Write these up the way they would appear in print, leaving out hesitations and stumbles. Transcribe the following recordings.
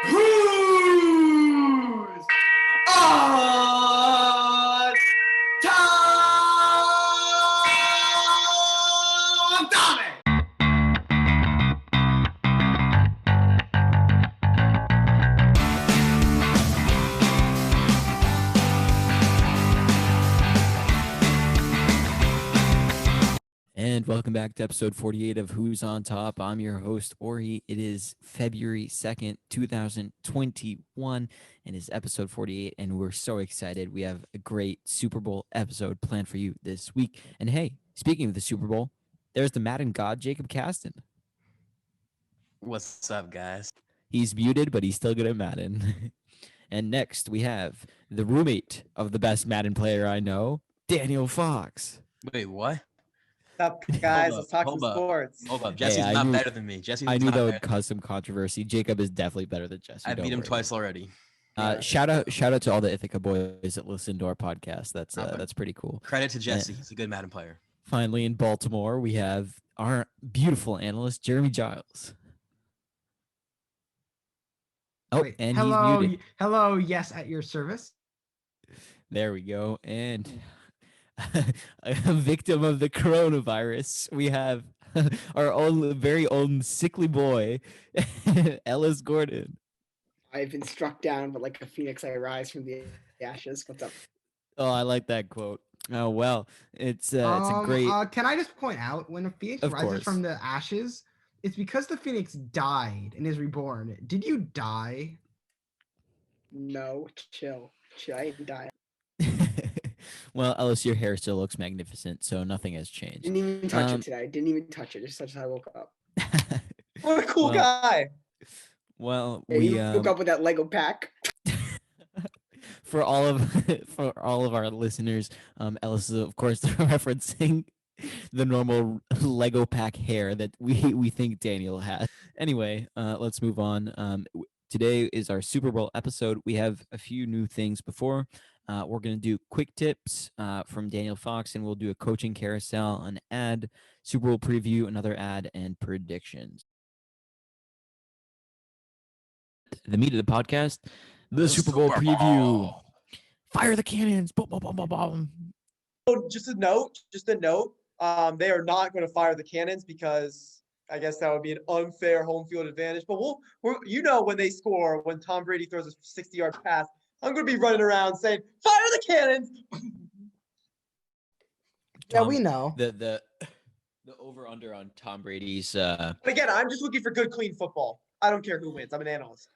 Who's on top? And welcome back to episode 48 of Who's on Top. I'm your host, Ori. It is February 2nd, 2021, and it's episode 48, and we're so excited. We have a great Super Bowl episode planned for you this week. And hey, speaking of the Super Bowl, there's the Madden god, Jacob Caston. What's up, guys? He's muted, but he's still good at Madden. And next, we have the roommate of the best Madden player I know, Daniel Fox. Wait, what? What's up, guys? Let's talk some hold up. sports. Hold up. Jesse's not better than me. I knew that would cause some controversy. Jacob is definitely better than Jesse. I beat him twice already. Shout out to all the Ithaca boys that listen to our podcast. That's pretty cool. Credit to Jesse. He's a good Madden player. Finally, in Baltimore, we have our beautiful analyst, Jeremy Giles. Oh, Wait, and hello, he's muted. Hello, yes, at your service. There we go. And a victim of the coronavirus, we have our own very own sickly boy, Ellis Gordon. I've been struck down, but like a phoenix, I rise from the ashes. What's up? Oh, I like that quote. Oh well, it's a great. Can I just point out when a phoenix rises from the ashes, it's because the phoenix died and is reborn. Did you die? No, chill. I didn't die. Well, Ellis, your hair still looks magnificent, so nothing has changed. Didn't even touch it today. Didn't even touch it. Just as I woke up. What a cool guy. Well, we woke up with that Lego pack. For all of our listeners, Ellis is of course referencing the normal Lego pack hair that we think Daniel has. Anyway, let's move on. Today is our Super Bowl episode. We have a few new things before. We're going to do quick tips from Daniel Fox, and we'll do a coaching carousel, an ad, Super Bowl preview, another ad, and predictions. The meat of the podcast, the Super Bowl preview. Fire the cannons. Boom, boom, boom, boom, boom. Just a note. They are not going to fire the cannons because I guess that would be an unfair home field advantage. But when they score, when Tom Brady throws a 60-yard pass, I'm going to be running around saying, "Fire the cannons!" Yeah, we know. The over under on Tom Brady's. Again, I'm just looking for good, clean football. I don't care who wins. I'm an analyst.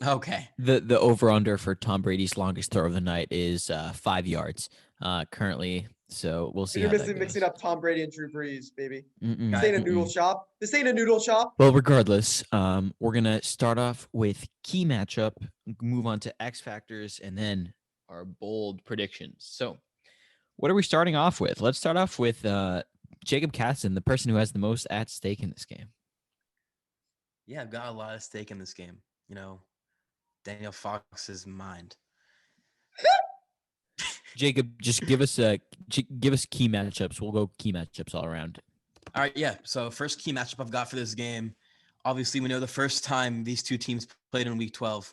Okay. The over under for Tom Brady's longest throw of the night is 5 yards currently. So we'll see. You're mixing up Tom Brady and Drew Brees, baby. Mm-mm. This ain't a noodle shop. Well, regardless, we're gonna start off with key matchup, move on to X factors, and then our bold predictions. So, what are we starting off with? Let's start off with Jacob Caston, the person who has the most at stake in this game. Yeah, I've got a lot at stake in this game. You know, Daniel Fox's mind. Jacob, just give us key matchups. We'll go key matchups all around. All right, yeah. So first key matchup I've got for this game. Obviously, we know the first time these two teams played in Week 12,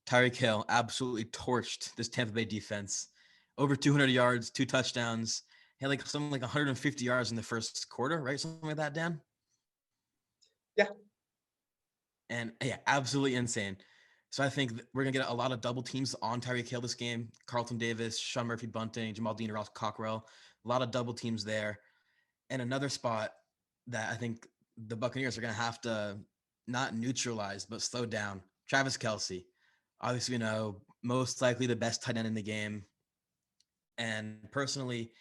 Tyreek Hill absolutely torched this Tampa Bay defense. Over 200 yards, 2 touchdowns. He had something like 150 yards in the first quarter, right? Something like that, Dan? Yeah. And yeah, absolutely insane. So I think we're going to get a lot of double teams on Tyreek Hill this game. Carlton Davis, Sean Murphy-Bunting, Jamal Dean, Ross Cockrell. A lot of double teams there. And another spot that I think the Buccaneers are going to have to not neutralize, but slow down. Travis Kelce. Obviously, most likely the best tight end in the game. And personally,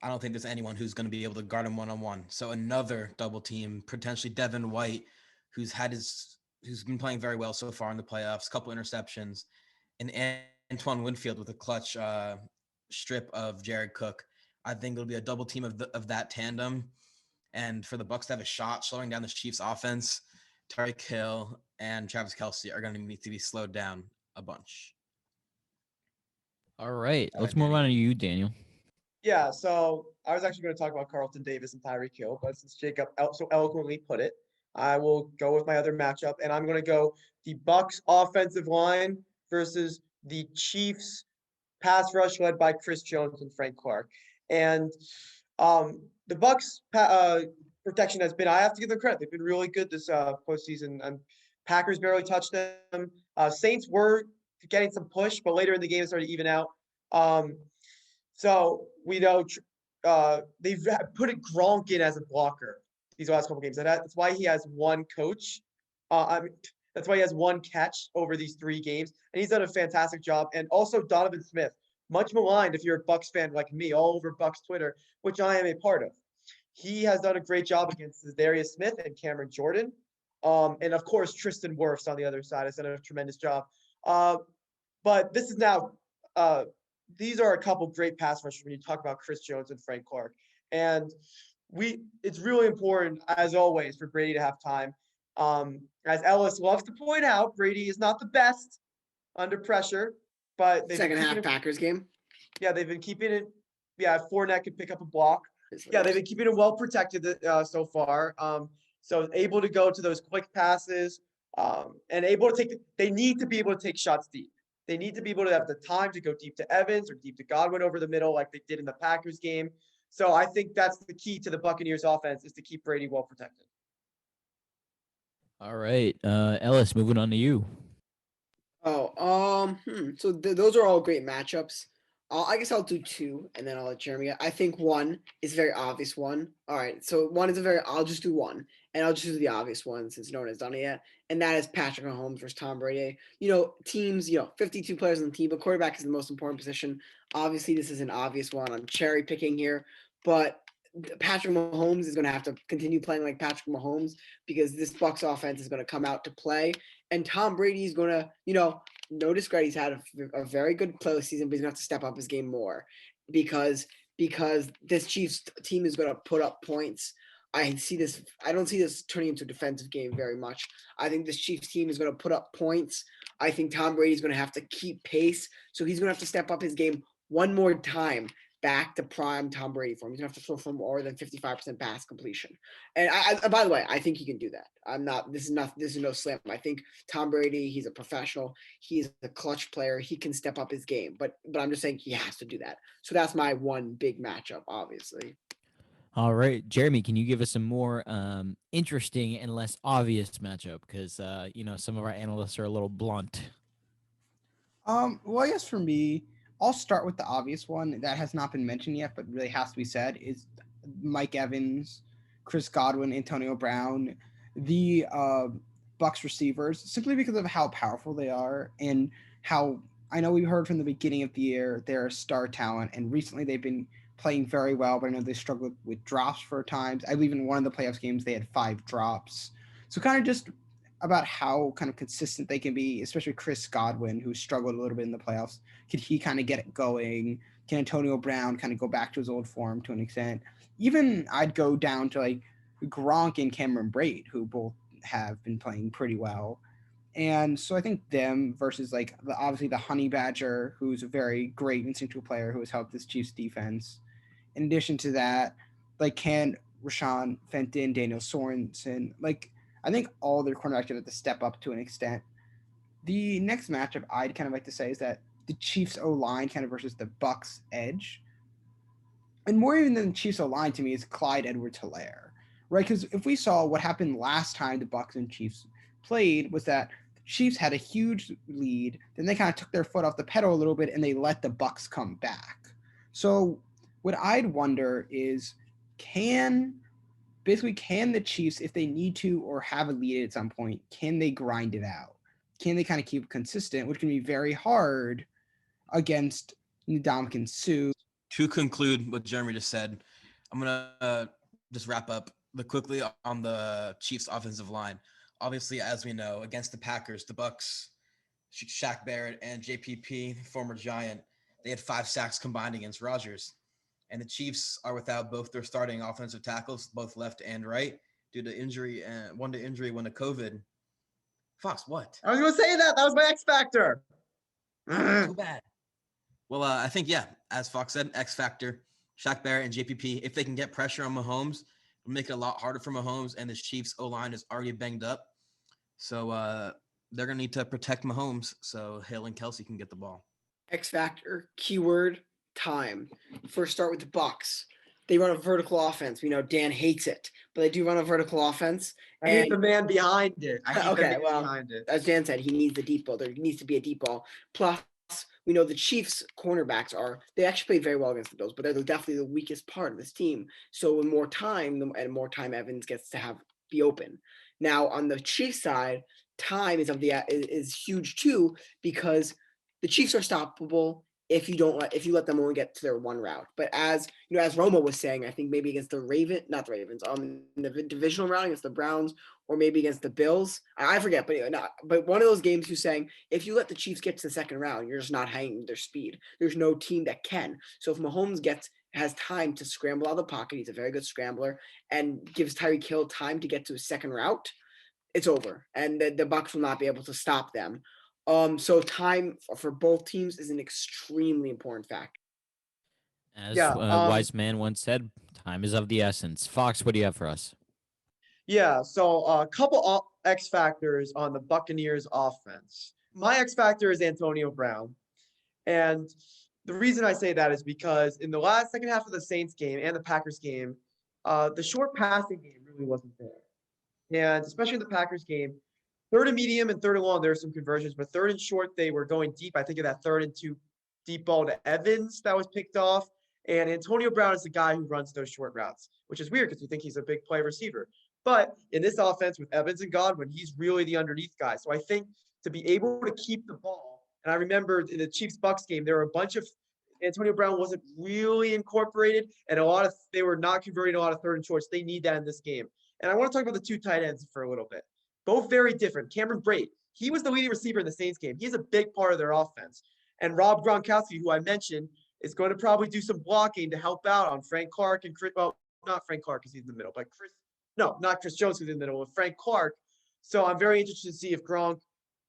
I don't think there's anyone who's going to be able to guard him one-on-one. So another double team, potentially Devin White, who's been playing very well so far in the playoffs, couple interceptions, and Antoine Winfield with a clutch strip of Jared Cook. I think it'll be a double team of that tandem. And for the Bucs to have a shot slowing down the Chiefs offense, Tyreek Hill and Travis Kelce are going to need to be slowed down a bunch. All right. Let's move on to you, Daniel. Yeah, so I was actually going to talk about Carlton Davis and Tyreek Hill, but since Jacob so eloquently put it, I will go with my other matchup, and I'm going to go the Bucks offensive line versus the Chiefs pass rush led by Chris Jones and Frank Clark. And the Bucks protection has been, I have to give them credit. They've been really good this postseason. And Packers barely touched them. Saints were getting some push, but later in the game it started to even out. So we know they've put Gronk in as a blocker these last couple games. That's why he has one coach. That's why he has one catch over these 3 games, and he's done a fantastic job. And also Donovan Smith, much maligned if you're a Bucks fan like me, all over Bucks Twitter, which I am a part of. He has done a great job against Darius Smith and Cameron Jordan. And of course, Tristan Wirfs on the other side has done a tremendous job. But this is now these are a couple great pass rushers when you talk about Chris Jones and Frank Clark. And it's really important, as always, for Brady to have time. As Ellis loves to point out, Brady is not the best under pressure, but second half Packers game. Yeah, they've been keeping it. Yeah, Fournette could pick up a block. Yeah, they've been keeping it well protected so far. So able to go to those quick passes, and able to take. They need to be able to take shots deep. They need to be able to have the time to go deep to Evans or deep to Godwin over the middle, like they did in the Packers game. So I think that's the key to the Buccaneers offense, is to keep Brady well protected. All right, Ellis, moving on to you. So those are all great matchups. I guess I'll do 2, and then I'll let Jeremy. I think 1 is a very obvious one. All right, so 1 is I'll just do 1, and I'll just do the obvious one since no one has done it yet, and that is Patrick Mahomes versus Tom Brady. Teams, 52 players on the team, but quarterback is the most important position. Obviously, this is an obvious one. I'm cherry picking here, but Patrick Mahomes is going to have to continue playing like Patrick Mahomes because this Bucs offense is going to come out to play, and Tom Brady is going to, no discredit, he's had a very good postseason, but he's going to have to step up his game more because this Chiefs team is going to put up points. I don't see this turning into a defensive game very much. I think this Chiefs team is going to put up points. I think Tom Brady is going to have to keep pace, so he's going to have to step up his game one more time back to prime Tom Brady for him. He's going to have to throw for more than 55% pass completion. And I by the way, I think he can do that. This is no slam. I think Tom Brady, he's a professional. He's a clutch player. He can step up his game, but I'm just saying he has to do that. So that's my one big matchup, obviously. All right, Jeremy, can you give us some more interesting and less obvious matchup? Because some of our analysts are a little blunt. Well, I guess for me, I'll start with the obvious one that has not been mentioned yet, but really has to be said, is Mike Evans, Chris Godwin, Antonio Brown, the Bucs receivers, simply because of how powerful they are and how I know we heard from the beginning of the year they're a star talent, and recently they've been playing very well, but I know they struggled with drops for times. I believe in one of the playoffs games they had 5 drops. So kind of just about how kind of consistent they can be, especially Chris Godwin, who struggled a little bit in the playoffs. Can he kind of get it going? Can Antonio Brown kind of go back to his old form to an extent? Even I'd go down to like Gronk and Cameron Brate, who both have been playing pretty well. And so I think them versus obviously the Honey Badger, who's a very great instinctual player who has helped this Chiefs defense. In addition to that, can Rashawn Fenton, Daniel Sorensen, I think all their cornerbacks have to step up to an extent. The next matchup I'd kind of like to say is that the Chiefs O-line kind of versus the Bucs edge. And more even than the Chiefs O-line to me is Clyde Edwards-Helaire, right? Because if we saw what happened last time the Bucs and Chiefs played was that the Chiefs had a huge lead, then they kind of took their foot off the pedal a little bit and they let the Bucs come back. So what I'd wonder is can the Chiefs, if they need to or have a lead at some point, can they grind it out? Can they kind of keep it consistent, which can be very hard against Ndamukong Suh? To conclude what Jeremy just said, I'm going to just wrap up quickly on the Chiefs offensive line. Obviously, as we know, against the Packers, the Bucs, Shaq Barrett and JPP, former Giant, they had 5 sacks combined against Rodgers. And the Chiefs are without both their starting offensive tackles, both left and right, due to injury, and one to injury, one to COVID. Fox, what? I was going to say that. That was my X factor. Too bad. Well, I think, as Fox said, X factor, Shaq Barrett and JPP, if they can get pressure on Mahomes, make it a lot harder for Mahomes, and the Chiefs O-line is already banged up. So they're going to need to protect Mahomes so Hill and Kelsey can get the ball. X factor, keyword, time. First, start with the Bucks. They run a vertical offense. We know Dan hates it, but they do run a vertical offense. I hate And the man behind it. I hate the okay, man well, behind it. as Dan said, he needs the deep ball. There needs to be a deep ball. Plus, we know the Chiefs' cornerbacks they actually played very well against the Bills, but they're definitely the weakest part of this team. So with more time, Evans gets to be open. Now on the Chiefs side, time is huge too, because the Chiefs are stoppable if you let them only get to their one route. But as Romo was saying, I think maybe against the not the Ravens, in the divisional round against the Browns, or maybe against the Bills. I forget, but one of those games you're saying, if you let the Chiefs get to the second round, you're just not hanging their speed. There's no team that can. So if Mahomes has time to scramble out of the pocket, he's a very good scrambler, and gives Tyreek Hill time to get to his second route, it's over. And the Bucs will not be able to stop them. So time for both teams is an extremely important factor. As Yeah, a wise man once said, time is of the essence. Fox, what do you have for us? Yeah, so a couple X factors on the Buccaneers offense. My X factor is Antonio Brown. And the reason I say that is because in the second half of the Saints game and the Packers game, the short passing game really wasn't there. And especially in the Packers game, third and medium and third and long, there were some conversions, but third and short, they were going deep. I think of that 3rd and 2 deep ball to Evans that was picked off. And Antonio Brown is the guy who runs those short routes, which is weird because we think he's a big play receiver. But in this offense with Evans and Godwin, he's really the underneath guy. So I think to be able to keep the ball, and I remember in the Chiefs-Bucks game, there were a bunch of Antonio Brown wasn't really incorporated, and they were not converting a lot of third and shorts. They need that in this game. And I want to talk about the 2 tight ends for a little bit. Both very different. Cameron Brate, he was the leading receiver in the Saints game. He's a big part of their offense. And Rob Gronkowski, who I mentioned, is going to probably do some blocking to help out on Frank Clark and Chris. Well, not Frank Clark because he's in the middle, but not Chris Jones who's in the middle, but Frank Clark. So I'm very interested to see if Gronk,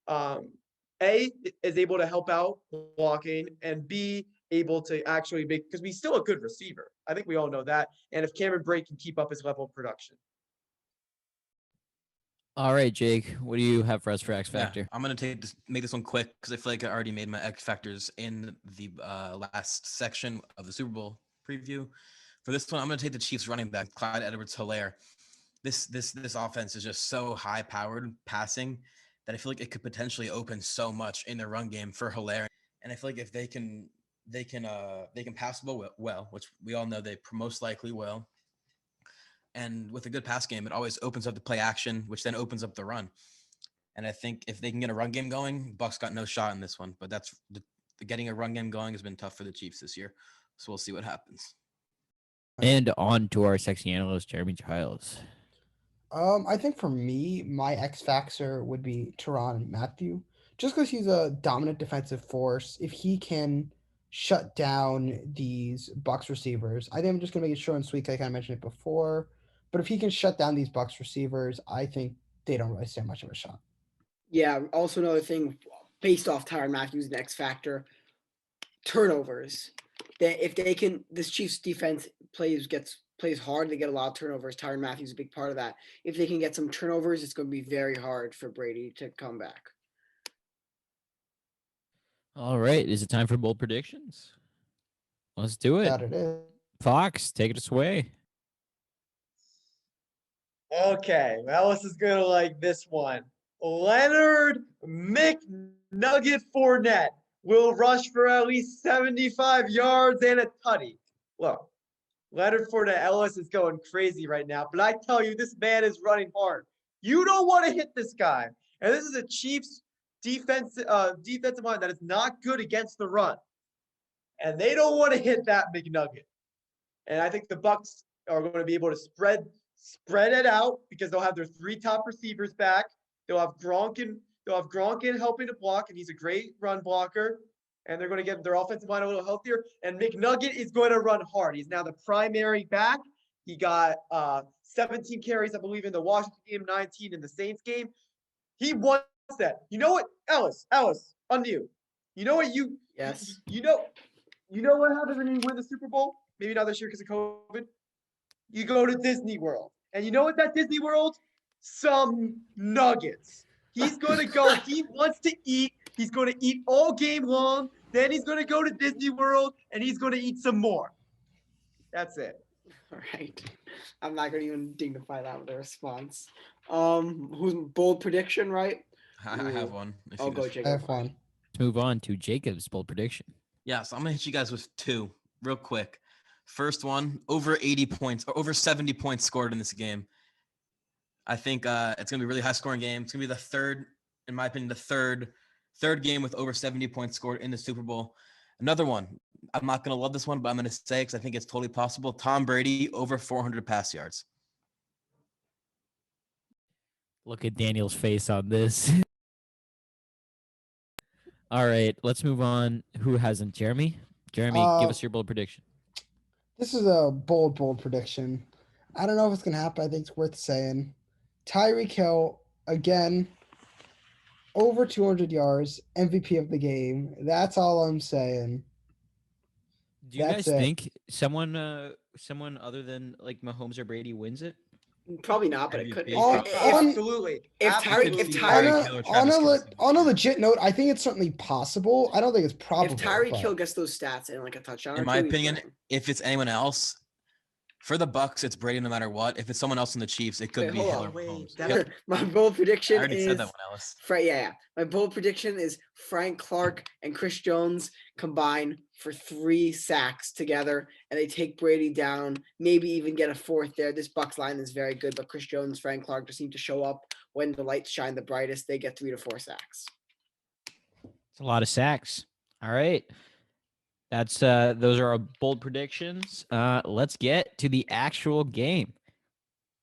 A, is able to help out blocking, and B, able to actually because he's still a good receiver. I think we all know that. And if Cameron Brate can keep up his level of production. All right, Jake, what do you have for us for X Factor? Yeah, I'm going to make this one quick because I feel like I already made my X Factors in the last section of the Super Bowl preview. For this one, I'm going to take the Chiefs running back, Clyde Edwards-Helaire. This offense is just so high-powered passing that I feel like it could potentially open so much in the run game for Helaire. And I feel like if they can pass the ball well, which we all know they most likely will. And with a good pass game, it always opens up the play action, which then opens up the run. And I think if they can get a run game going, Bucs got no shot in this one. But that's getting a run game going has been tough for the Chiefs this year. So we'll see what happens. And on to our sexy analyst, Jeremy Giles. I think for me, my X factor would be Tyrann Mathieu, just because he's a dominant defensive force. If he can shut down these Bucs receivers, I think I'm just gonna make it short and sweet. Like I mentioned it before, but if he can shut down these Bucs receivers, I think they don't really stand much of a shot. Yeah. Also, another thing based off Tyrann Mathieu's X factor, turnovers. That if they can, this Chiefs defense plays hard. They get a lot of turnovers. Tyrann Mathieu's a big part of that. If they can get some turnovers, it's going to be very hard for Brady to come back. All right, is it time for bold predictions? Let's do it. That it is. Fox, take it away. Okay, Ellis is going to like this one. Leonard McNugget Fournette will rush for at least 75 yards and a tutty. Look, Leonard Fournette, Ellis is going crazy right now, but I tell you, this man is running hard. You don't want to hit this guy. And this is a Chiefs defensive line that is not good against the run. And they don't want to hit that McNugget. And I think the Bucs are going to be able to spread it out because they'll have their 3 top receivers back. They'll have Gronk in helping to block, and he's a great run blocker. And they're going to get their offensive line a little healthier. And McNugget is going to run hard. He's now the primary back. He got 17 carries, I believe, in the Washington game, 19 in the Saints game. He wants that. You know what, Ellis, unmute. You know what Yes. You know what happens when you win the Super Bowl? Maybe not this year because of COVID. you go to Disney World. And you know what that Disney World? Some nuggets. He's going to go. He wants to eat. He's going to eat all game long. Then he's going to go to Disney World and he's going to eat some more. That's it. All right. I'm not gonna even dignify that with a response. Who's bold prediction, right? I have one. if I'll you go, guys- Jacob. I have fun. Let's move on to Jacob's bold prediction. Yeah, so I'm gonna hit you guys with two real quick. First one, over 80 points or over 70 points scored in this game. I think it's gonna be a really high scoring game. It's gonna be the third, in my opinion, the third game with over 70 points scored in the Super Bowl. Another one. I'm not gonna love this one, but I'm gonna say because I think it's totally possible. Tom Brady over 400 pass yards. Look at Daniel's face on this. All right, let's move on. Who hasn't? Jeremy? Jeremy, give us your bold prediction. This is a bold prediction. I don't know if it's gonna happen. I think it's worth saying. Tyreek Hill again, over 200 yards, MVP of the game. That's all I'm saying. Do you That's guys it. think someone other than like Mahomes or Brady wins it? Probably not, but it could. MVP. On- Absolutely. if Absolutely. Tyreek- if See Tyreek- Tyreek Hill or Travis Kelce. On a legit note, I think it's certainly possible. I don't think it's probable. If Tyreek but- Hill gets those stats and like a touchdown, In or my two, he's opinion, winning. if it's anyone else, for the Bucks, it's Brady no matter what. If it's someone else in the Chiefs, it could Wait, be hold Hill on, or wait, Mahomes. that- Hill- my bold prediction I already is said that one, Ellis. Yeah. My bold prediction is Frank Clark and Chris Jones combine for 3 sacks together, and they take Brady down. Maybe even get a fourth there. This Bucks line is very good, but Chris Jones, Frank Clark just need to show up when the lights shine the brightest. They get 3 to 4 sacks. It's a lot of sacks. All right. That's those are our bold predictions. Let's get to the actual game.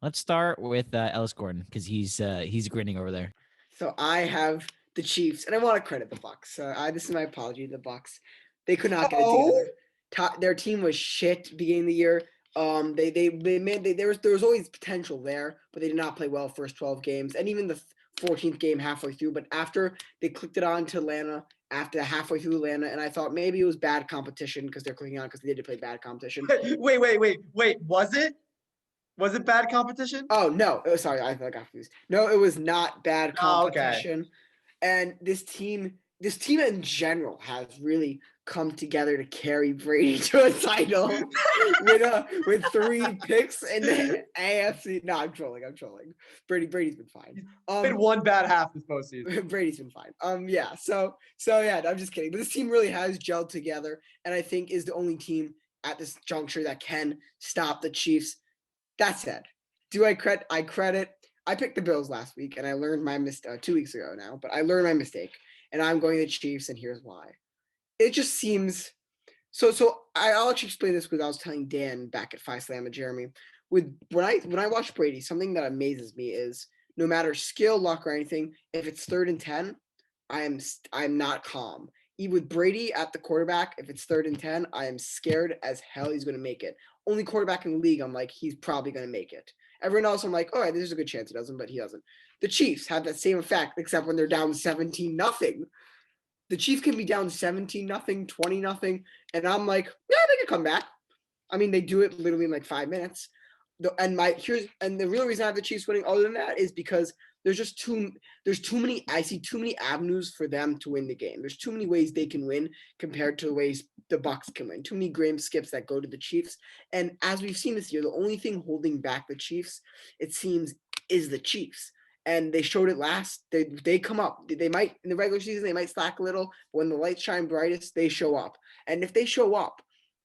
Let's start with Ellis Gordon because he's grinning over there. So I have the Chiefs, and I want to credit the Bucks. This is my apology to the Bucks. They could not get it Oh. together. Their team was shit beginning of the year. There was always potential there, but they did not play well first 12 games, and even the 14th game halfway through. But after they clicked it on to Atlanta, after halfway through Atlanta, and I thought maybe it was bad competition because they're clicking on because they did play bad competition. Wait. Was it? Was it bad competition? Oh no! Oh, sorry, I got confused. No, it was not bad Oh, okay. competition. And this team in general has really come together to carry Brady to a title with 3 picks in the AFC. No, I'm trolling. Brady's been fine. Played one bad half this postseason. Brady's been fine. Yeah. So yeah, I'm just kidding. But this team really has gelled together, and I think is the only team at this juncture that can stop the Chiefs. That said, I picked the Bills last week, and I learned my mistake 2 weeks ago now. But I learned my mistake, and I'm going to the Chiefs, and here's why. It just seems so. I'll actually explain this because I was telling Dan back at Five Slam and Jeremy. When I watch Brady, something that amazes me is no matter skill, luck, or anything, if it's 3rd and 10, I'm not calm. Even with Brady at the quarterback, if it's 3rd and 10, I am scared as hell he's going to make it. Only quarterback in the league, I'm like, he's probably going to make it. Everyone else, I'm like, all right, there's a good chance he doesn't, but he doesn't. The Chiefs have that same effect, except when they're down 17-0. The Chiefs can be down 17-0, 20-0, and I'm like, yeah, they could come back. I mean, they do it literally in like 5 minutes. The real reason I have the Chiefs winning other than that is because there's too many. I see too many avenues for them to win the game. There's too many ways they can win compared to the ways the Bucks can win. Too many game skips that go to the Chiefs. And as we've seen this year, the only thing holding back the Chiefs, it seems, is the Chiefs. And they showed it last. They come up. They might in the regular season they might slack a little, but when the lights shine brightest, they show up. And if they show up,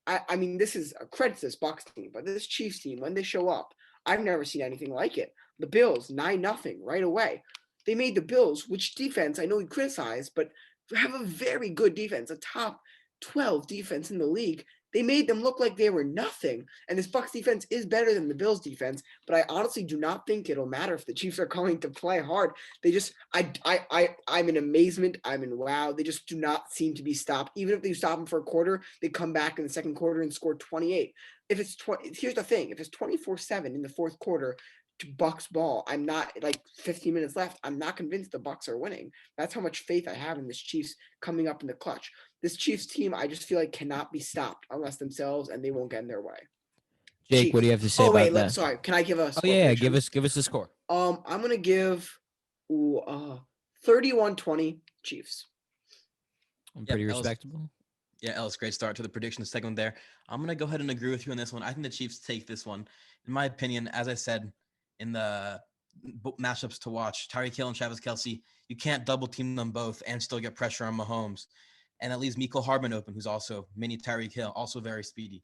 I mean, this is a credit to this Bucks team, but this Chiefs team, when they show up, I've never seen anything like it. The Bills, 9-0 right away. They made the Bills, which defense I know we criticize, but have a very good defense, a top 12 defense in the league. They made them look like they were nothing. And this Bucks defense is better than the Bills defense, but I honestly do not think it'll matter if the Chiefs are going to play hard. They just, I'm in amazement. I'm in wow. They just do not seem to be stopped. Even if they stop them for a quarter, they come back in the second quarter and score 28. If it's here's the thing, if it's 24-7 in the fourth quarter to Bucks ball, I'm not, like 15 minutes left, I'm not convinced the Bucks are winning. That's how much faith I have in this Chiefs coming up in the clutch. This Chiefs team, I just feel like cannot be stopped unless themselves, and they won't get in their way. Jake, what do you have to say Oh about wait, that? sorry. Can I give a Oh score yeah, prediction? give us the score. I'm gonna give 31-20 Chiefs. Pretty Ellis. respectable. Yeah, Ellis, great start to the prediction segment there. I'm going to go ahead and agree with you on this one. I think the Chiefs take this one. In my opinion, as I said in the matchups to watch, Tyreek Hill and Travis Kelce, you can't double team them both and still get pressure on Mahomes. And that leaves Mecole Hardman open, who's also mini Tyreek Hill, also very speedy.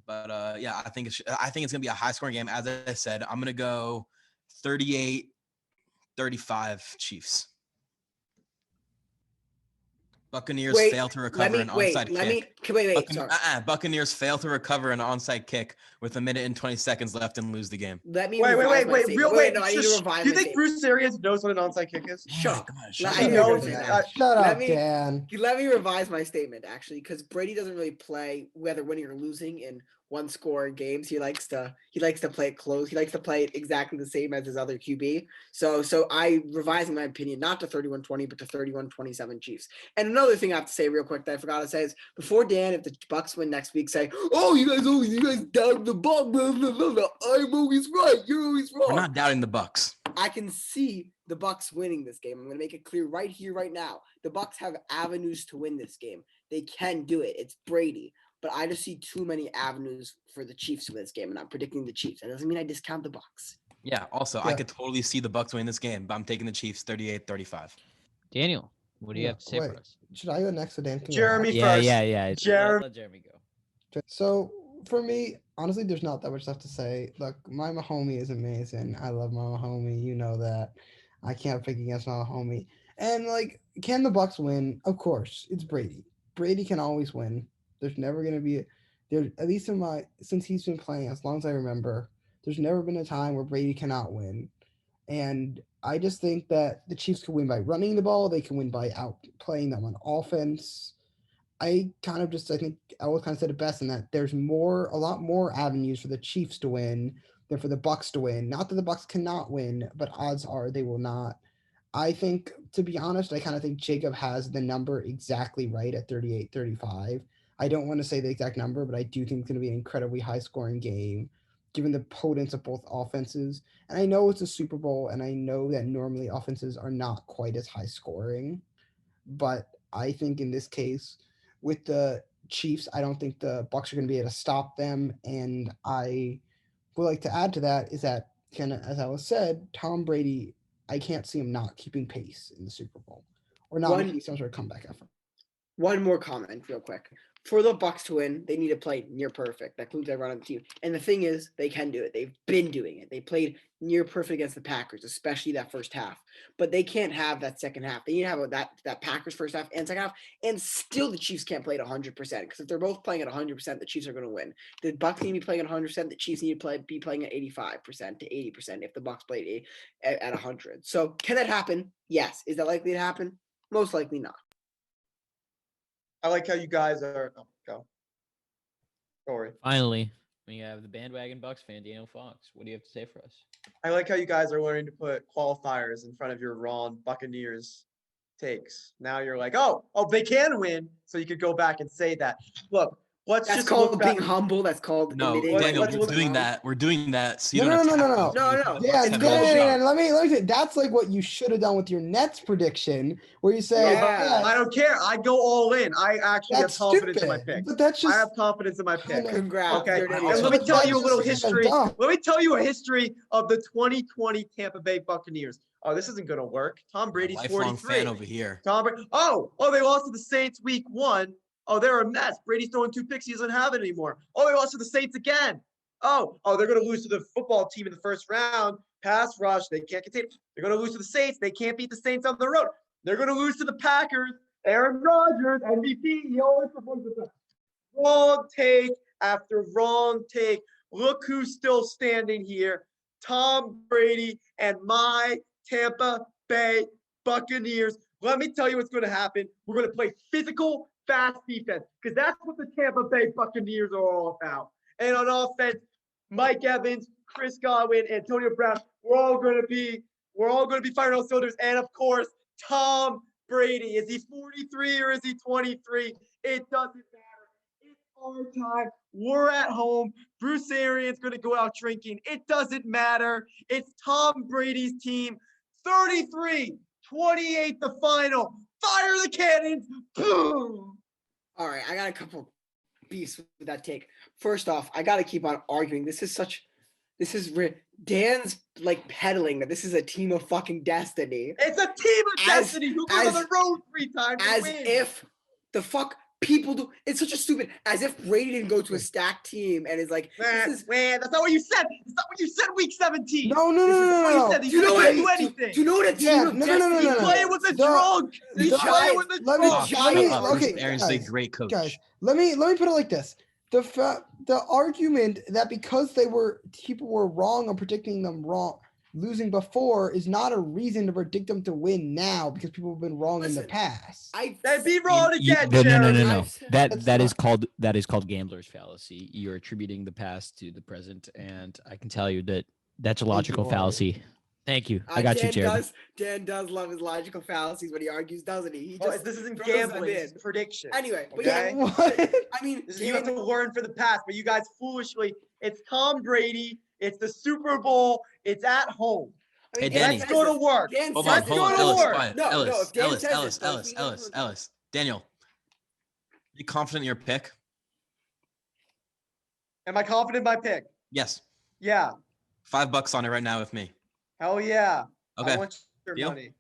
But yeah, I think it's going to be a high scoring game. As I said, I'm going to go 38-35 Chiefs. Buccaneers fail to recover an onside kick. Wait. Sorry. Buccaneers fail to recover an onside kick with 1 minute and 20 seconds left and lose the game. Let me Wait. No, I need to revise Do you my think statement. Bruce Arians knows what an onside kick is? Shut up. He knows it. Shut Let up, me- Dan. Let me revise my statement actually, because Brady doesn't really play whether winning or losing in one score games. He likes to play it close. He likes to play it exactly the same as his other QB. So I revising my opinion not to 31-20 but to 31-27 Chiefs. And another thing I have to say real quick that I forgot to say is before Dan, if the Bucks win next week, say, "Oh, you guys doubted the Bucks. I'm always right. You're always wrong." We're not doubting the Bucks. I can see the Bucks winning this game. I'm going to make it clear right here, right now. The Bucks have avenues to win this game. They can do it. It's Brady. But I just see too many avenues for the Chiefs to win this game, and I'm predicting the Chiefs. That doesn't mean I discount the Bucks. Yeah, also, I could totally see the Bucks win this game, but I'm taking the Chiefs 38-35. Daniel, what do you have to say for us? Should I go next to Dan? Jeremy Yeah, first. yeah. Jeremy. Let Jeremy go. So for me, honestly, there's not that much stuff to say. Look, my Mahomie is amazing. I love my Mahomie. You know that. I can't pick against my Mahomie. And like, can the Bucks win? Of course, it's Brady. Brady can always win. There's never gonna be there. At least since he's been playing, as long as I remember, there's never been a time where Brady cannot win. And I just think that the Chiefs can win by running the ball. They can win by outplaying them on offense. I think Ellis kind of said it best in that there's a lot more avenues for the Chiefs to win than for the Bucks to win. Not that the Bucks cannot win, but odds are they will not. I think, to be honest, I kind of think Jacob has the number exactly right at 38-35. I don't want to say the exact number, but I do think it's going to be an incredibly high scoring game, given the potence of both offenses. And I know it's a Super Bowl, and I know that normally offenses are not quite as high scoring, but I think in this case, with the Chiefs, I don't think the Bucks are going to be able to stop them. And I would like to add to that is that, as I was said, Tom Brady, I can't see him not keeping pace in the Super Bowl or not making some sort of comeback effort. One more comment real quick. For the Bucks to win, they need to play near perfect. That includes everyone on the team. And the thing is, they can do it. They've been doing it. They played near perfect against the Packers, especially that first half. But they can't have that second half. They need to have that Packers first half and second half. And still the Chiefs can't play at 100%. Because if they're both playing at 100%, the Chiefs are going to win. The Bucks need to be playing at 100%. The Chiefs need to be playing at 85% to 80% if the Bucks played at 100. So can that happen? Yes. Is that likely to happen? Most likely not. I like how you guys are. Oh, go. Sorry. Finally, we have the bandwagon Bucks fan, Daniel Fox. What do you have to say for us? I like how you guys are learning to put qualifiers in front of your wrong Buccaneers takes. Now you're like, oh, they can win, so you could go back and say that. Look, That's called being humble. That's called admitting. Daniel, let's we're look doing around. that. We're doing that. So you No. Yeah, It's let me say that's like what you should have done with your Nets prediction, where you say, I don't care. I go all in. I actually have confidence in my pick. But that's just I have confidence in my pick. Congrats. Okay. You're an And idiot. let me tell you a little That's just history. dumb. Let me tell you a history of the 2020 Tampa Bay Buccaneers. Oh, this isn't gonna work. Tom Brady's lifelong 43. fan over here. Tom Brady. Oh, they lost to the Saints week 1. Oh, they're a mess. Brady's throwing 2 picks. He doesn't have it anymore. Oh, they lost to the Saints again. Oh, they're going to lose to the football team in the first round. Pass rush. They can't contain. They're going to lose to the Saints. They can't beat the Saints on the road. They're going to lose to the Packers. Aaron Rodgers, MVP. He always performs the best. Wrong take after wrong take. Look who's still standing here. Tom Brady and my Tampa Bay Buccaneers. Let me tell you what's going to happen. We're going to play physical, fast defense because that's what the Tampa Bay Buccaneers are all about. And on offense, Mike Evans, Chris Godwin, Antonio Brown, we're all going to be firing on cylinders. And of course, Tom Brady. Is he 43 or is he 23? It doesn't matter. It's hard time. We're at home. Bruce Arians going to go out drinking. It doesn't matter. It's Tom Brady's team. 33-28 the final. Fire the cannons. Boom. All right, I got a couple beefs with that take. First off, I got to keep on arguing. Dan's like peddling that this is a team of fucking destiny. It's a team of destiny who goes on the road 3 times. As if the fuck people do. It's such a stupid. As if Brady didn't go to a stacked team and is like, that's not what you said. That's not what you said. Week 17. No. You said. Do you know what? Do anything. Do you know what a team of destiny? He played with a drunk. He played with a drunk. Okay, Aaron's a great coach. Guys, let me put it like this. The argument that because people were wrong on predicting them wrong, losing before is not a reason to predict them to win now because people have been wrong in the past. They'd be wrong again. No. That's That is called gambler's fallacy. You're attributing the past to the present, and I can tell you that that's a logical fallacy. Thank you. I got you, Jared. Dan does love his logical fallacies when he argues, doesn't he? This isn't gambling. This is prediction. Anyway, but okay? yeah, I mean, you have to learn for the past, but you guys foolishly. It's Tom Brady. It's the Super Bowl. It's at home. Hey, Danny. Let's go to work. Hold on. Ellis, Ellis. Daniel, you confident in your pick? Am I confident in my pick? Yes. Yeah. $5 on it right now with me. Hell yeah. Okay. I want your Deal? money.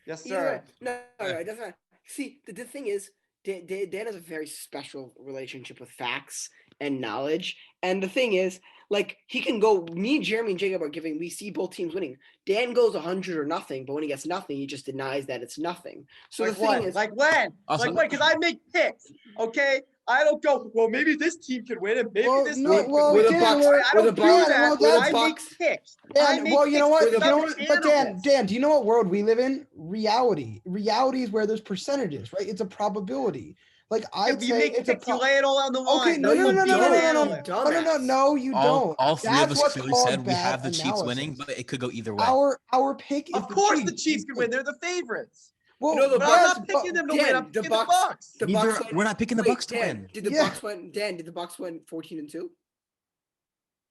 Yes, sir. No, it doesn't matter. See, the thing is, Dan has a very special relationship with facts and knowledge. And the thing is, like, he can go, me, Jeremy, and Jacob we see both teams winning. Dan goes 100 or nothing, but when he gets nothing, he just denies that it's nothing. So Like the thing what? is, Like when? Also- Because I make picks, okay? I don't go, well, maybe this team could win and maybe this team could With win. the Bucks- I don't with the do Bucks- that. with the I make Bucks- picks. Dan, well, you know what? with the But Dan, do you know what world we live in? Reality. Reality is where there's percentages, right? It's a probability. Like If you make picks, you lay it all on the line. Okay, no, you don't. All three of That's us what's clearly called said we bad have the Chiefs analysis. winning, but it could go either way. Our pick is Of course the Chiefs could win. They're the favorites. Well, No, the But Bucks- I'm not picking them to win. I'm picking the Bucks. The Neither- Bucks went- we're not picking the wait, Bucks to Dan, win. Did the Yeah. Bucks win? Dan, did the Bucks win 14-2?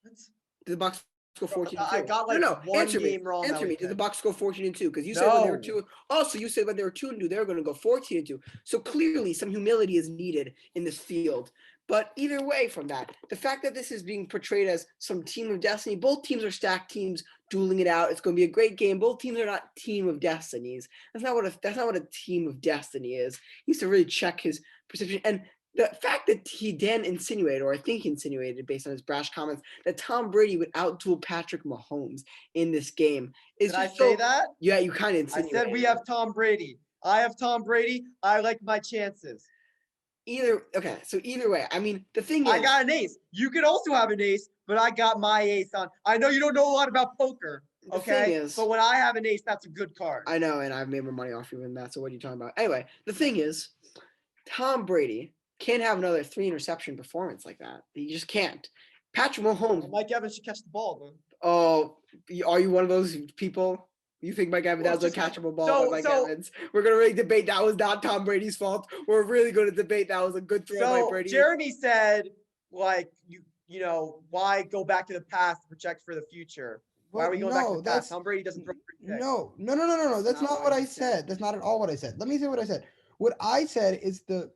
Did the Bucks go 14-2? I got like one Answer me. game wrong. Answer that me. Did the weekend. Bucks go 14-2? Because you said when they were No. 2. Also, you said when they were 2-2, they were going to go 14-2. So clearly, some humility is needed in this field. But either way, from that, the fact that this is being portrayed as some team of destiny, both teams are stacked teams dueling it out. It's going to be a great game. Both teams are not team of destinies. That's not what a team of destiny is. He needs to really check his perception. And the fact that he then insinuated, or I think insinuated based on his brash comments, that Tom Brady would outduel Patrick Mahomes in this game is Did I just say so- that? Yeah, you kind of I insinuated. said we have Tom Brady. I have Tom Brady. I like my chances. So either way, I mean, the thing is, I got an ace. You could also have an ace, but I got my ace on. I know you don't know a lot about poker, the thing okay? is, But when I have an ace, that's a good card. I know, and I've made more money off you than that. So what are you talking about? Anyway, the thing is, Tom Brady can't have another 3 interception performance like that. He just can't. Patrick Mahomes. Mike Evans should catch the ball, man. Oh, are you one of those people? You think Mike Evans Well, has a just- catchable ball so- like Mike so- Evans? We're gonna really debate that was not Tom Brady's fault. We're really going to debate that was a good throw by So Brady. Jeremy said, like, you know, why go back to the past to project for the future? Why are we going back to the past? Tom Brady doesn't throw pretty picks. No. That's not what I said. That's not at all what I said. Let me say what I said. What I said is the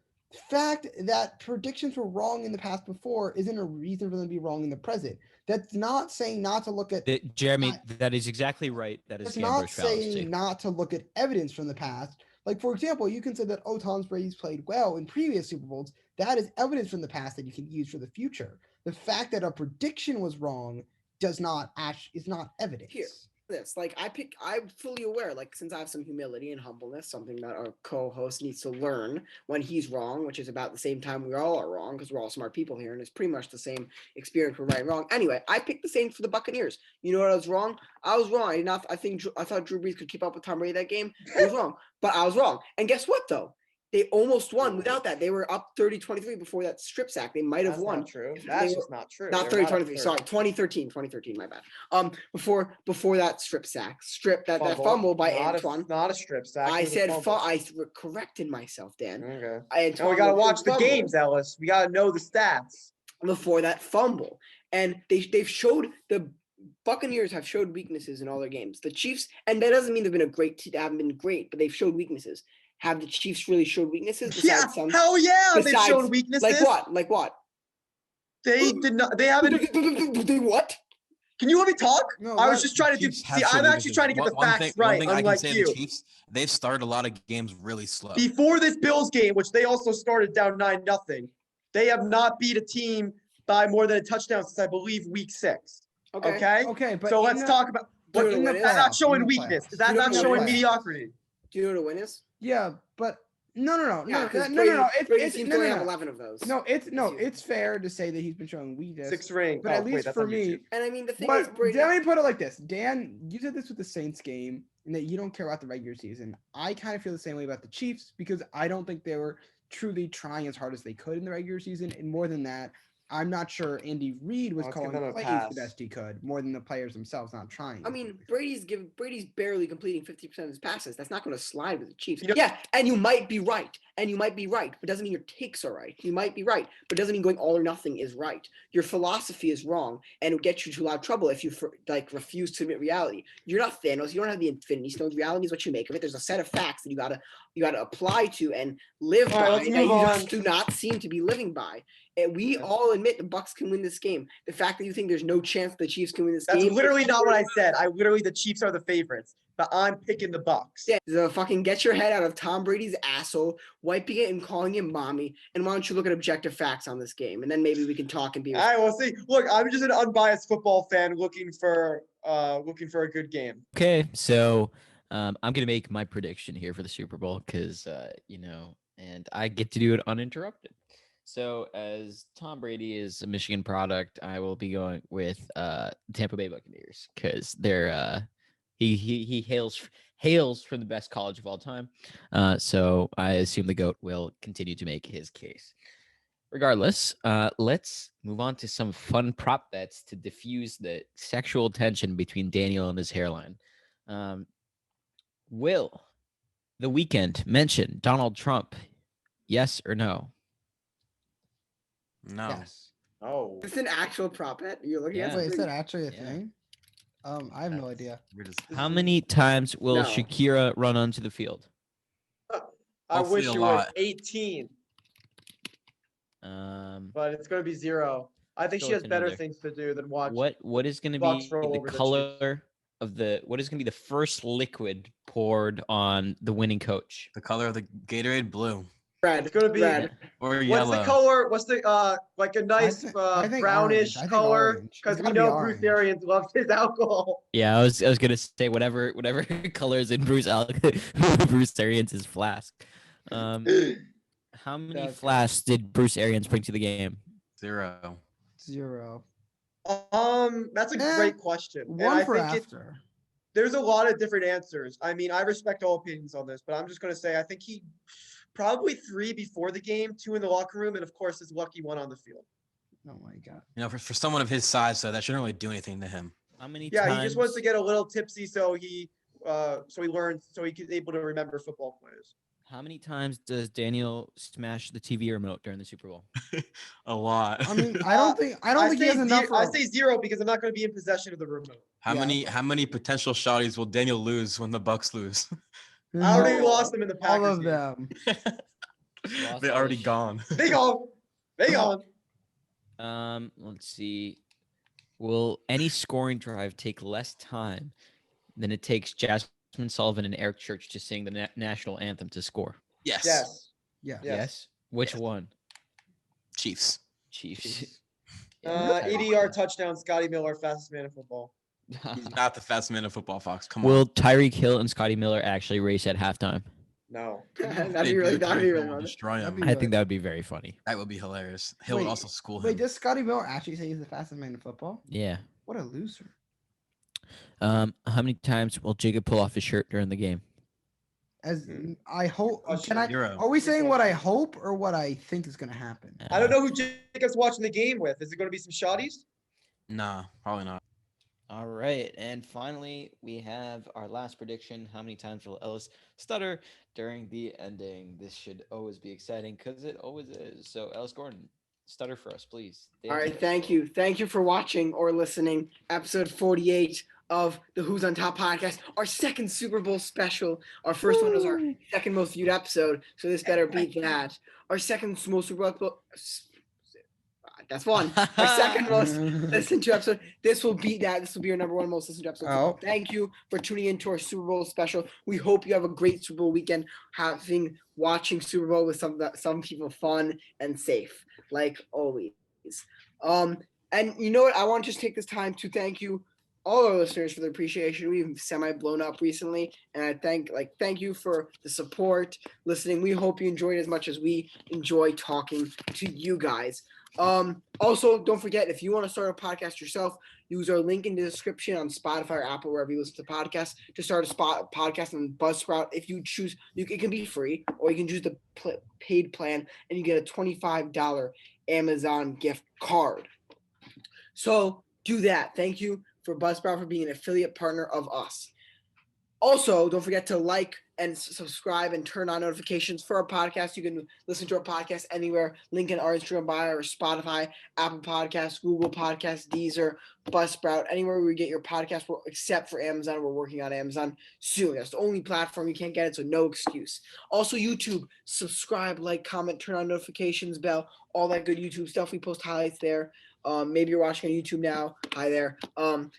fact that predictions were wrong in the past before isn't a reason for them to be wrong in the present. That's not saying not to look at. Jeremy, that is exactly right. That is It's not gambler's saying fallacy. not to look at evidence from the past. Like, for example, you can say that, oh, Tom Brady's played well in previous Super Bowls. That is evidence from the past that you can use for the future. The fact that a prediction was wrong is not evidence. Here. This I'm fully aware, like, since I have some humility and humbleness, something that our co-host needs to learn when he's wrong, which is about the same time we all are wrong because we're all smart people here and it's pretty much the same experience for right and wrong. Anyway, I picked the same for the Buccaneers. You know what I was wrong? I was wrong. I thought Drew Brees could keep up with Tom Brady that game. I was wrong, but I was wrong. And guess what though? They almost won without that. They were up 30-23 before that strip sack. They might have That's won. not true. if That's they just not true. Not They're 30-23. up Sorry, 2013, my bad. Before that strip sack, that fumble by Antoine. Not a strip sack. I it was a said fumble. I corrected myself, Dan. Okay. And we gotta watch the games, Ellis. We gotta know the stats. Before that fumble, and they've showed the Buccaneers have showed weaknesses in all their games. The Chiefs, and that doesn't mean they've been a great team. They haven't been great, but they've showed weaknesses. Have the Chiefs really showed weaknesses? Yeah, hell yeah, they've shown weaknesses. Like what? They did not. They haven't. They what? Can you let me talk? No, I was just trying to do. See, I'm actually trying to get the facts right. One thing I can Unlike say, you. the Chiefs, they've started a lot of games really slow. Before this Bills game, which they also started down 9-0, they have not beat a team by more than a touchdown since I believe week 6. Okay. But So let's talk about. Do you know what it is? That's not showing In the weakness. playoffs. Is that Do you know not what it showing is? mediocrity? Do you know what a win is? Yeah, but no. Yeah, because No. Brady It's seems no, to only no, have no. 11 of those. No, it's year. it's fair to say that he's been showing weakness. 6 ring. But at least for me, And I mean, the thing is, but Brady. let me put it like this. Dan, you said this with the Saints game, and that you don't care about the regular season. I kind of feel the same way about the Chiefs because I don't think they were truly trying as hard as they could in the regular season. And more than that, I'm not sure Andy Reid was Let's give calling them a plays pass. the best he could, more than the players themselves not trying. I mean, Brady's barely completing 50% of his passes. That's not going to slide with the Chiefs. You know- Yeah, and you might be right. But doesn't mean your takes are right. You might be right, but doesn't mean going all or nothing is right. Your philosophy is wrong, and it'll get you to a lot of trouble if you refuse to admit reality. You're not Thanos. You don't have the Infinity Stones. Reality is what you make of it. There's a set of facts that you gotta apply to and live All right, by let's that move you on. just do not seem to be living by. And we Yeah. all admit the Bucks can win this game. The fact that you think there's no chance the Chiefs can win this That's game. literally not what I said. The Chiefs are the favorites, but I'm picking the Bucks. Yeah, the fucking get your head out of Tom Brady's asshole, wiping it and calling him mommy. And why don't you look at objective facts on this game, and then maybe we can talk and be. All right, we'll see. Look, I'm just an unbiased football fan looking for a good game. Okay, so I'm gonna make my prediction here for the Super Bowl because and I get to do it uninterrupted. So as Tom Brady is a Michigan product, I will be going with Tampa Bay Buccaneers because they're he hails from the best college of all time. So I assume the GOAT will continue to make his case. Regardless, let's move on to some fun prop bets to diffuse the sexual tension between Daniel and his hairline. Will the Weeknd mention Donald Trump? Yes or no? No. Yes. Oh. Is this an actual prop bet? You're looking at Yeah. Wait, is something? that actually a Yeah. thing? I have no idea. We're just, How many times will No. Shakira run onto the field? I Hopefully wish a you were lot. 18, but it's going to be 0. I think Go she has with better another. things to do than watch. What is going to Bucks be roll the over the Chiefs. color of what is going to be the first liquid poured on the winning coach? the color of the Gatorade, blue Red. It's going to be. red. or What's yellow. the color? What's the like a nice I think brownish orange. I think color? orange. It's Because we gotta be know orange. Bruce Arians loves his alcohol. Yeah, I was gonna say whatever colors in Bruce Arians' flask. How many Okay. flasks did Bruce Arians bring to the game? 0. 0. That's a great question. And One I for think after. there's a lot of different answers. I mean, I respect all opinions on this, but I'm just going to say I think he probably 3 before the game, 2 in the locker room, and of course his lucky 1 on the field. Oh my god. For someone of his size, so that shouldn't really do anything to him. How many Yeah, times? he just wants to get a little tipsy so he learns, so he's able to remember football plays. How many times does Daniel smash the TV remote during the Super Bowl? A lot. I mean, I don't think he has enough. I say 0 because I'm not going to be in possession of the remote. How Yeah. many potential shotties will Daniel lose when the Bucks lose? I already lost them in the Packers all of game. them. Lost They're all already the gone. They gone. They gone. Let's see. Will any scoring drive take less time than it takes Jasmine Sullivan and Eric Church to sing the national anthem to score? Yes. Yes. Yeah. Yes. Which Yes. one? Chiefs. Chiefs. EDR touchdown, Scotty Miller, fastest man in football. He's not the fastest man in football, Fox. Come Will on. Tyreek Hill and Scotty Miller actually race at halftime? No. That'd They be really do, that'd Tyreek be Hill really will funny. destroy That'd him. be I think that would be very funny. That would be hilarious. He'll Wait, also school him. Wait, does Scotty Miller actually say he's the fastest man in football? Yeah. What a loser. How many times will Jacob pull off his shirt during the game? As I hope. Question. Zero. Are we Good saying what I question. hope or what I think is going to happen? I don't know who Jacob's watching the game with. Is it going to be some shotties? Nah, probably not. All right, and finally, we have our last prediction. How many times will Ellis stutter during the ending? This should always be exciting because it always is. So, Ellis Gordon, stutter for us, please. All right, thank you. Thank you for watching or listening. Episode 48 of the Who's on Top podcast, our second Super Bowl special. Our first one was our second most viewed episode, so this better beat that. Our second most Super Bowl. That's one. Our second most listened to episode. This will beat that. This will be our number one most listened to episode. So thank you for tuning in to our Super Bowl special. We hope you have a great Super Bowl weekend, watching Super Bowl with some people fun and safe, like always. And you know what? I want to just take this time to thank you, all our listeners, for the appreciation. We've semi-blown up recently, and I thank you for the support, listening. We hope you enjoyed as much as we enjoy talking to you guys. Also, don't forget, if you want to start a podcast yourself, use our link in the description on Spotify or Apple, wherever you listen to podcasts, to start a podcast on Buzzsprout. If you choose, it can be free, or you can choose the paid plan, and you get a $25 Amazon gift card. So do that. Thank you for Buzzsprout for being an affiliate partner of us. Also, don't forget to like and subscribe and turn on notifications for our podcast. You can listen to our podcast anywhere. Link in our Instagram bio or Spotify, Apple Podcasts, Google Podcasts, Deezer, Buzzsprout, anywhere we get your podcast, except for Amazon. We're working on Amazon soon. That's the only platform you can't get it, so no excuse. Also, YouTube, subscribe, like, comment, turn on notifications bell, all that good YouTube stuff. We post highlights there. Maybe you're watching on YouTube now. Hi there.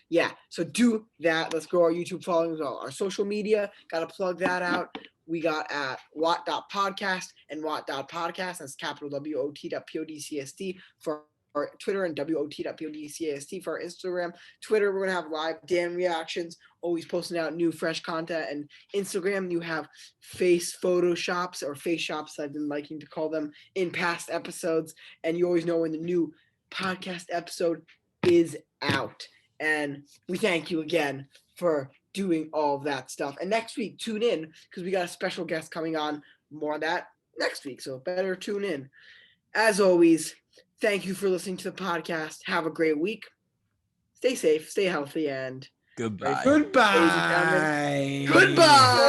Yeah, so do that. Let's grow our YouTube following as well. Our social media, got to plug that out. We got at watt.podcast and watt.podcast. That's capital WOT.PODCST for our Twitter, and WOT.PODCAST for our Instagram. Twitter, we're going to have live Dan reactions, always posting out new fresh content. And Instagram, you have face photoshops, or face shops, I've been liking to call them, in past episodes. And you always know when the new podcast episode is out. And we thank you again for doing all of that stuff. And next week, tune in, because we got a special guest coming on. More of that next week, so better tune in. As always, thank you for listening to the podcast. Have a great week. Stay safe, stay healthy, and Goodbye. Goodbye. Goodbye.